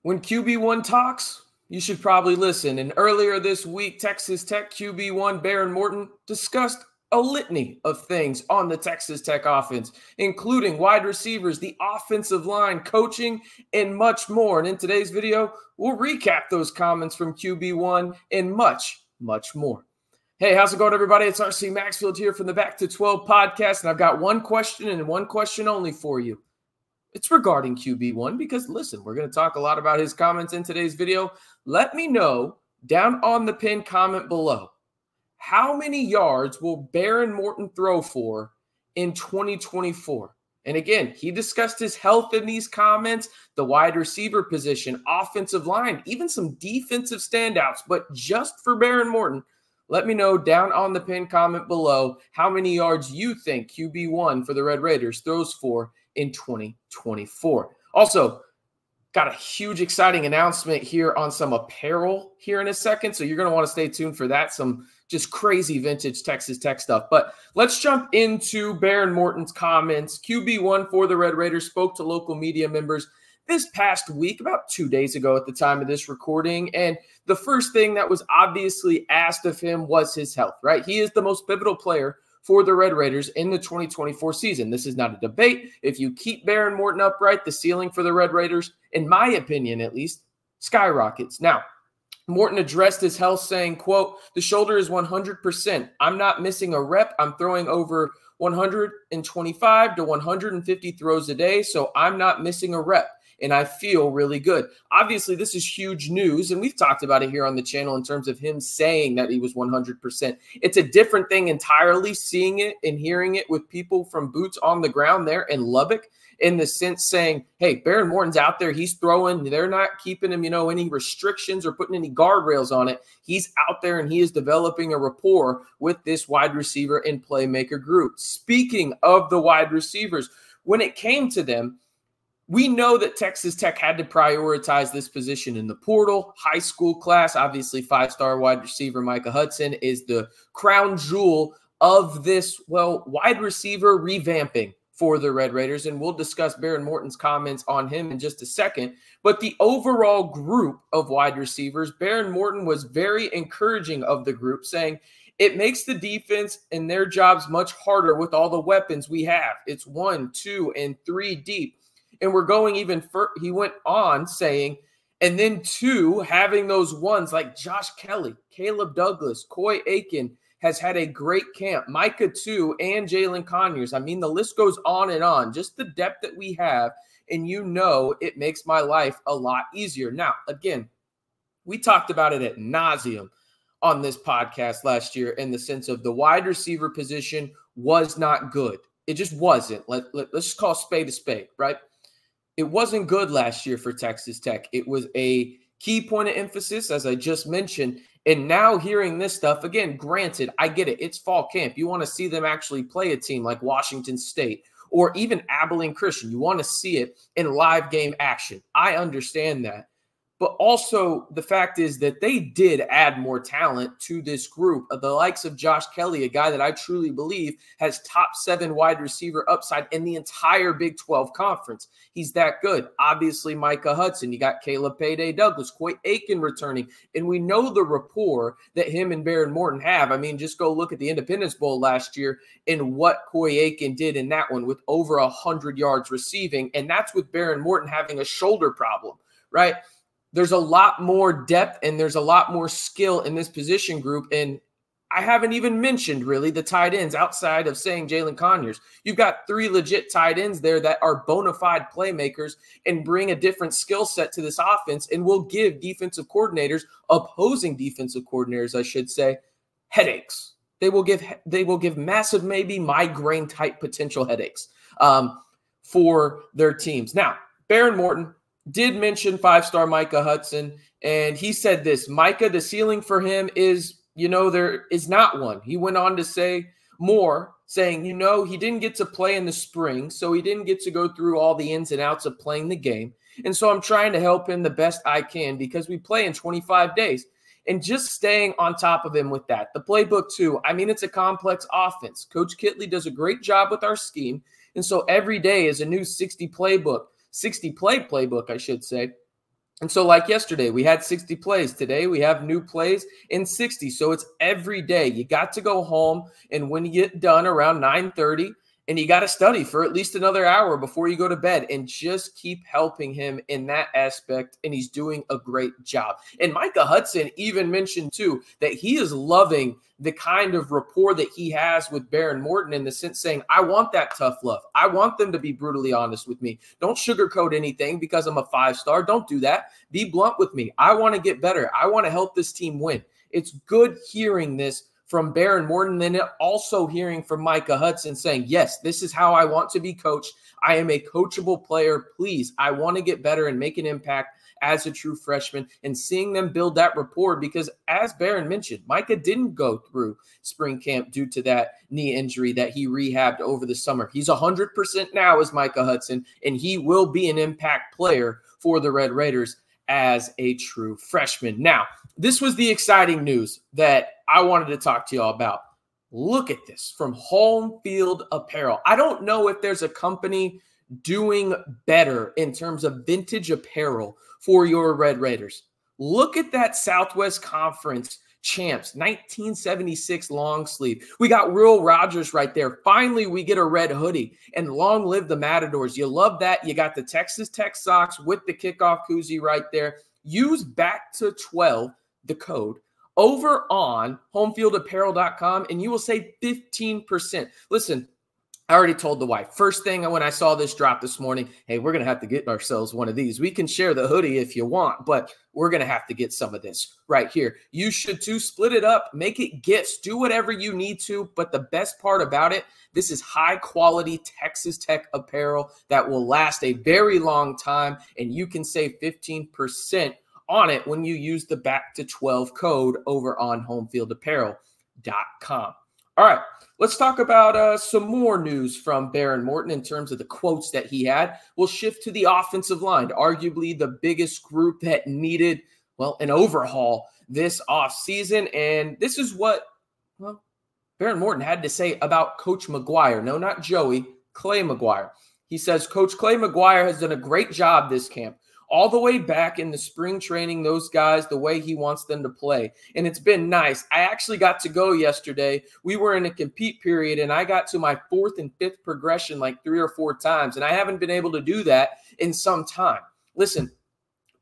When QB1 talks, you should probably listen. And earlier this week, Texas Tech QB1 Behren Morton discussed a litany of things on the Texas Tech offense, including wide receivers, the offensive line, coaching, and much more. And in today's video, we'll recap those comments from QB1 and much, much more. Hey, how's it going, everybody? It's RC Maxfield here from the Back to 12 podcast, and I've got one question and one question only for you. It's regarding QB1 because, listen, we're going to talk a lot about his comments in today's video. Let me know down on the pinned comment below, how many yards will Behren Morton throw for in 2024? And again, he discussed his health in these comments, the wide receiver position, offensive line, even some defensive standouts. But just for Behren Morton, let me know down on the pinned comment below how many yards you think QB1 for the Red Raiders throws for in 2024. Also, got a huge, exciting announcement here on some apparel here in a second, so you're going to want to stay tuned for that. Some just crazy vintage Texas Tech stuff. But let's jump into Behren Morton's comments. QB1 for the Red Raiders spoke to local media members this past week, about 2 days ago at the time of this recording, and the first thing that was obviously asked of him was his health, right? He is the most pivotal player for the Red Raiders in the 2024 season. This is not a debate. If you keep Behren Morton upright, the ceiling for the Red Raiders, in my opinion at least, skyrockets. Now, Morton addressed his health saying, quote, "The shoulder is 100%. I'm not missing a rep. I'm throwing over 125 to 150 throws a day, so I'm not missing a rep. And I feel really good." Obviously, this is huge news, and we've talked about it here on the channel in terms of him saying that he was 100%. It's a different thing entirely seeing it and hearing it with people from boots on the ground there in Lubbock, in the sense saying, hey, Behren Morton's out there, he's throwing, they're not keeping him, any restrictions or putting any guardrails on it. He's out there and he is developing a rapport with this wide receiver and playmaker group. Speaking of the wide receivers, when it came to them, we know that Texas Tech had to prioritize this position in the portal, high school class. Obviously, five-star wide receiver Micah Hudson is the crown jewel of this, wide receiver revamping for the Red Raiders. And we'll discuss Behren Morton's comments on him in just a second. But the overall group of wide receivers, Behren Morton was very encouraging of the group, saying, "It makes the defense and their jobs much harder with all the weapons we have. It's 1, 2, and 3 deep. And we're going even further," he went on saying, "and then 2, having those ones like Josh Kelly, Caleb Douglas, Coy Eakin has had a great camp, Micah too, and Jalin Conyers." I mean, the list goes on and on. Just the depth that we have, and it makes my life a lot easier. Now, again, we talked about it ad nauseum on this podcast last year in the sense of the wide receiver position was not good. It just wasn't. Let's just call a spade, right? It wasn't good last year for Texas Tech. It was a key point of emphasis, as I just mentioned. And now hearing this stuff, again, granted, I get it. It's fall camp. You want to see them actually play a team like Washington State or even Abilene Christian. You want to see it in live game action. I understand that. But also the fact is that they did add more talent to this group. The likes of Josh Kelly, a guy that I truly believe has top 7 wide receiver upside in the entire Big 12 conference. He's that good. Obviously, Micah Hudson. You got Caleb Payday Douglas, Coy Eakin returning. And we know the rapport that him and Behren Morton have. I mean, just go look at the Independence Bowl last year and what Coy Eakin did in that one with over 100 yards receiving. And that's with Behren Morton having a shoulder problem, right? There's a lot more depth and there's a lot more skill in this position group. And I haven't even mentioned really the tight ends outside of saying Jalin Conyers. You've got 3 legit tight ends there that are bona fide playmakers and bring a different skill set to this offense and will give defensive coordinators, opposing defensive coordinators, I should say, headaches. They will give massive, maybe migraine type potential headaches for their teams. Now, Behren Morton did mention 5-star Micah Hudson, and he said this: Micah, the ceiling for him is, there is not one. He went on to say more, saying, he didn't get to play in the spring, so he didn't get to go through all the ins and outs of playing the game. And so I'm trying to help him the best I can because we play in 25 days. And just staying on top of him with that. The playbook, too. I mean, it's a complex offense. Coach Kitley does a great job with our scheme. And so every day is a new 60 play playbook, I should say. And so like yesterday, we had 60 plays. Today, we have new plays in 60. So it's every day. You got to go home, and when you get done around 9:30, and you got to study for at least another hour before you go to bed, and just keep helping him in that aspect. And he's doing a great job. And Micah Hudson even mentioned too that he is loving the kind of rapport that he has with Behren Morton, in the sense saying, I want that tough love. I want them to be brutally honest with me. Don't sugarcoat anything because I'm a 5-star. Don't do that. Be blunt with me. I want to get better. I want to help this team win. It's good hearing this from Behren Morton, and also hearing from Micah Hudson saying, yes, this is how I want to be coached. I am a coachable player. Please, I want to get better and make an impact as a true freshman, and seeing them build that rapport, because as Behren mentioned, Micah didn't go through spring camp due to that knee injury that he rehabbed over the summer. He's 100% now as Micah Hudson, and he will be an impact player for the Red Raiders as a true freshman. Now, this was the exciting news that I wanted to talk to y'all about. Look at this from Home Field Apparel. I don't know if there's a company doing better in terms of vintage apparel for your Red Raiders. Look at that Southwest Conference champs, 1976 long sleeve. We got Will Rogers right there. Finally, we get a red hoodie, and long live the Matadors. You love that. You got the Texas Tech socks with the kickoff koozie right there. Use back to 12, the code, over on homefieldapparel.com, and you will save 15%. Listen, I already told the wife. First thing when I saw this drop this morning, hey, we're going to have to get ourselves one of these. We can share the hoodie if you want, but we're going to have to get some of this right here. You should too. Split it up. Make it gifts. Do whatever you need to. But the best part about it, this is high-quality Texas Tech apparel that will last a very long time, and you can save 15% on it when you use the back to 12 code over on homefieldapparel.com. All right, let's talk about some more news from Behren Morton in terms of the quotes that he had. We'll shift to the offensive line, arguably the biggest group that needed, well, an overhaul this offseason. And this is what, well, Behren Morton had to say about Coach McGuire. No, not Joey, Clay McGuire. He says, Coach Clay McGuire has done a great job this camp. All the way back in the spring training, those guys, the way he wants them to play. And it's been nice. I actually got to go yesterday. We were in a compete period, and I got to my 4th and 5th progression like 3 or 4 times, and I haven't been able to do that in some time. Listen,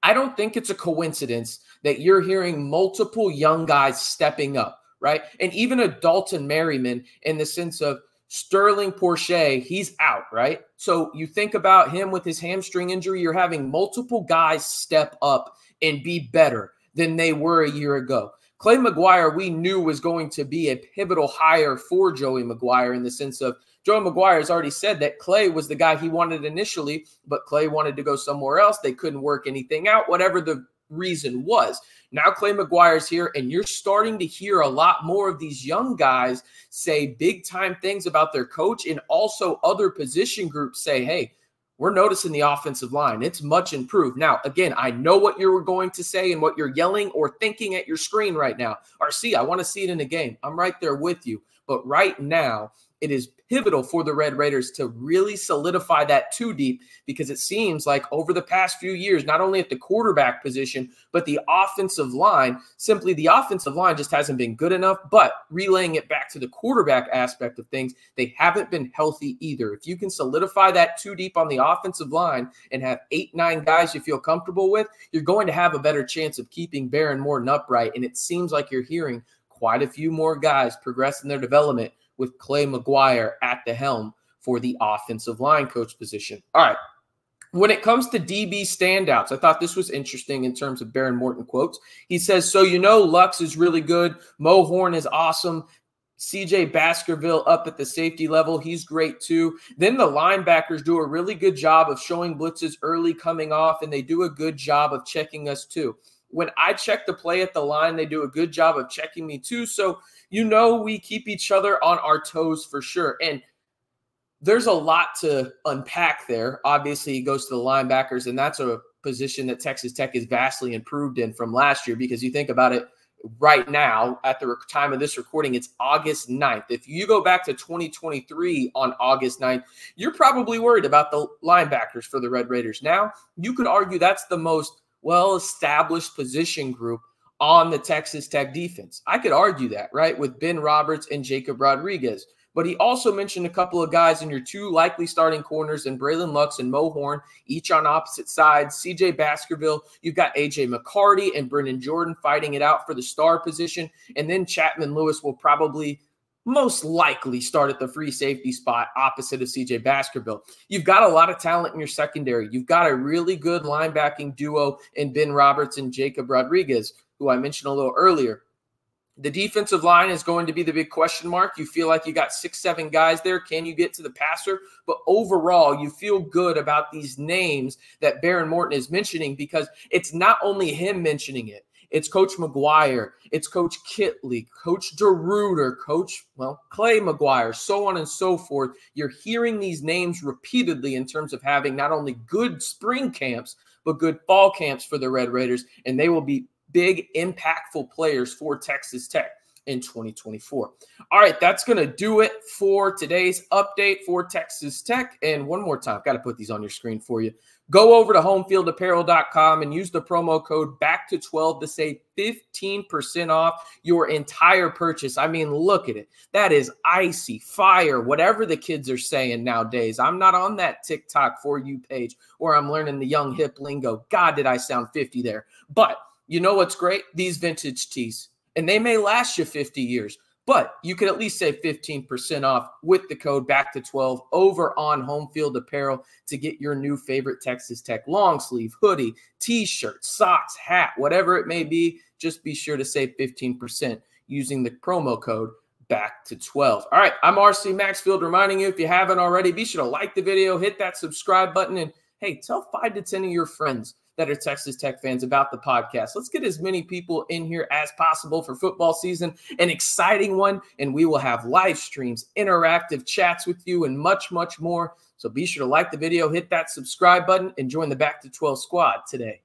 I don't think it's a coincidence that you're hearing multiple young guys stepping up, right? And even a Dalton Merriman, in the sense of Sterling Porsche, he's out, right? So you think about him with his hamstring injury, you're having multiple guys step up and be better than they were a year ago. Clay McGuire, we knew was going to be a pivotal hire for Joey McGuire, in the sense of Joey McGuire has already said that Clay was the guy he wanted initially, but Clay wanted to go somewhere else. They couldn't work anything out, whatever the reason was. Now Clay McGuire's here, and you're starting to hear a lot more of these young guys say big-time things about their coach, and also other position groups say, hey, we're noticing the offensive line. It's much improved. Now, again, I know what you're going to say and what you're yelling or thinking at your screen right now. RC, I want to see it in a game. I'm right there with you. But right now, it is pivotal for the Red Raiders to really solidify that 2 deep, because it seems like over the past few years, not only at the quarterback position, but the offensive line, simply the offensive line just hasn't been good enough. But relaying it back to the quarterback aspect of things, they haven't been healthy either. If you can solidify that 2 deep on the offensive line and have 8, 9 guys you feel comfortable with, you're going to have a better chance of keeping Behren Morton upright. And it seems like you're hearing quite a few more guys progress in their development with Clay McGuire at the helm for the offensive line coach position. All right. When it comes to DB standouts, I thought this was interesting in terms of Behren Morton quotes. He says, so you know Lux is really good. Mo Horn is awesome. CJ Baskerville up at the safety level. He's great too. Then the linebackers do a really good job of showing blitzes early coming off, and they do a good job of checking us too. When I check the play at the line, they do a good job of checking me too. So, you know, we keep each other on our toes for sure. And there's a lot to unpack there. Obviously, he goes to the linebackers, and that's a position that Texas Tech is vastly improved in from last year, because you think about it right now, at the time of this recording, it's August 9th. If you go back to 2023 on August 9th, you're probably worried about the linebackers for the Red Raiders. Now, you could argue that's the most well-established position group on the Texas Tech defense. I could argue that, right, with Ben Roberts and Jacob Rodriguez. But he also mentioned a couple of guys in your two likely starting corners in Braylon Lux and Mo Horn, each on opposite sides. CJ Baskerville, you've got AJ McCarty and Brendan Jordan fighting it out for the star position. And then Chapman Lewis will probably most likely start at the free safety spot opposite of CJ Baskerville. You've got a lot of talent in your secondary. You've got a really good linebacking duo in Ben Roberts and Jacob Rodriguez, who I mentioned a little earlier. The defensive line is going to be the big question mark. You feel like you got 6-7 guys there. Can you get to the passer? But overall, you feel good about these names that Behren Morton is mentioning, because it's not only him mentioning it. It's Coach McGuire. It's Coach Kitley, Coach DeRuiter, Coach, Clay McGuire, so on and so forth. You're hearing these names repeatedly in terms of having not only good spring camps, but good fall camps for the Red Raiders, and they will be big, impactful players for Texas Tech in 2024. All right, that's going to do it for today's update for Texas Tech. And one more time, got to put these on your screen for you. Go over to homefieldapparel.com and use the promo code BACK212 to save 15% off your entire purchase. I mean, look at it. That is icy, fire, whatever the kids are saying nowadays. I'm not on that TikTok For You page where I'm learning the young hip lingo. God, did I sound 50 there. But you know what's great? These vintage tees. And they may last you 50 years, but you can at least save 15% off with the code BACK212 over on Home Field Apparel to get your new favorite Texas Tech long sleeve, hoodie, t-shirt, socks, hat, whatever it may be. Just be sure to save 15% using the promo code BACK212. All right, I'm RC Maxfield reminding you, if you haven't already, be sure to like the video, hit that subscribe button, and hey, tell 5 to 10 of your friends that are Texas Tech fans about the podcast. Let's get as many people in here as possible for football season, an exciting one, and we will have live streams, interactive chats with you, and much, much more. So be sure to like the video, hit that subscribe button, and join the Back to 12 squad today.